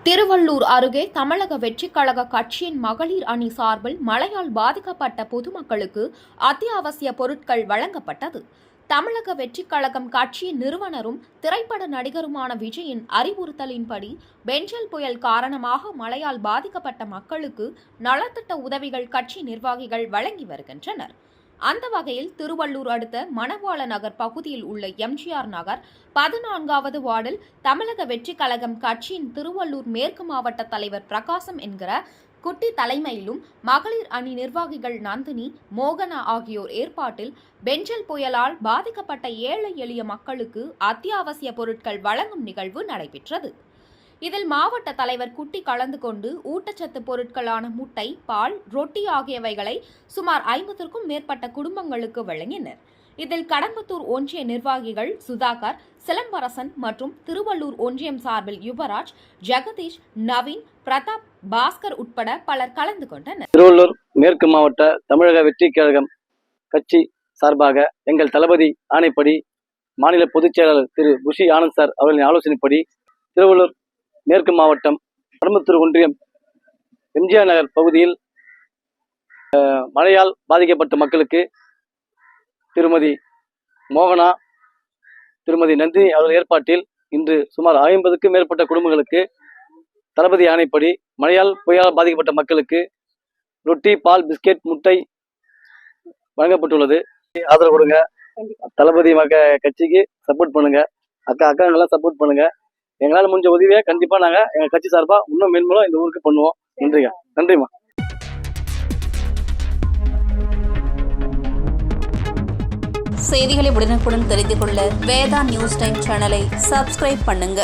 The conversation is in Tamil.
திருவள்ளூர் அருகே தமிழக வெற்றிக் கழக கட்சியின் மகளிர் அணி சார்பில் மழையால் பாதிக்கப்பட்ட பொதுமக்களுக்கு அத்தியாவசிய பொருட்கள் வழங்கப்பட்டது. தமிழக வெற்றிக் கழகம் கட்சியின் நிறுவனரும் திரைப்பட நடிகருமான விஜயின் அறிவுறுத்தலின்படி பெஞ்சல் புயல் காரணமாக மழையால் பாதிக்கப்பட்ட மக்களுக்கு நலத்திட்ட உதவிகள் கட்சி நிர்வாகிகள் வழங்கி வருகின்றனர். அந்த வகையில் திருவள்ளூர் அடுத்த மணவாள நகர் பகுதியில் உள்ள எம்ஜிஆர் நகர் 14வது வார்டில் தமிழக வெற்றிக் கழகம் கட்சியின் திருவள்ளூர் மேற்கு மாவட்ட தலைவர் பிரகாசம் என்கிற குட்டி தலைமையிலும் மகளிர் அணி நிர்வாகிகள் நந்தினி, மோகனா ஆகியோர் ஏற்பாட்டில் பெஞ்சல் புயலால் பாதிக்கப்பட்ட ஏழை எளிய மக்களுக்கு அத்தியாவசிய பொருட்கள் வழங்கும் நிகழ்வு நடைபெற்றது. இதில் மாவட்ட தலைவர் குட்டி கலந்து கொண்டு ஊட்டச்சத்து பொருட்களான முட்டை, பால், ரொட்டி ஆகியவைகளை சுமார் 50க்கும் மேற்பட்ட குடும்பங்களுக்கு வழங்கினர். இதில் கடம்பத்தூர் ஒன்றிய நிர்வாகிகள் சுதாகர், சிலம்பரசன் மற்றும் திருவள்ளூர் ஒன்றியம் சார்பில் யுவராஜ், ஜெகதீஷ், நவீன், பிரதாப், பாஸ்கர் உட்பட பலர் கலந்து கொண்டனர். திருவள்ளூர் மேற்கு மாவட்ட தமிழக வெற்றிக் கழகம் கட்சி சார்பாக எங்கள் தளபதி ஆணைப்படி மாநில பொதுச் செயலாளர் திரு புஷி ஆனந்த் சார் அவர்களின் ஆலோசனைப்படி திருவள்ளூர் மேற்கு மாவட்டம் கடம்பத்தூர் ஒன்றியம் எம்ஜிஆர் நகர் பகுதியில் மழையால் பாதிக்கப்பட்ட மக்களுக்கு திருமதி மோகனா, திருமதி நந்தினி அவர்கள் ஏற்பாட்டில் இன்று சுமார் 50க்கும் மேற்பட்ட குடும்பங்களுக்கு தளபதி ஆணைப்படி மழையால் புயலால் பாதிக்கப்பட்ட மக்களுக்கு ரொட்டி, பால், பிஸ்கெட், முட்டை வழங்கப்பட்டுள்ளது. ஆதரவு கொடுங்க. தளபதி கட்சிக்கு சப்போர்ட் பண்ணுங்க. அக்காங்கெல்லாம் சப்போர்ட் பண்ணுங்க. எங்களால் முடிஞ்ச உதவியை கண்டிப்பா நாங்க எங்க கட்சி சார்பா இன்னும் மேன்மேலும் இந்த ஊருக்கு பண்ணுவோம். நன்றிமா. செய்திகளை உடனுக்குடன் தெரிந்து கொள்ள வேதா நியூஸ் டைம் சேனலை சப்ஸ்கிரைப் பண்ணுங்க.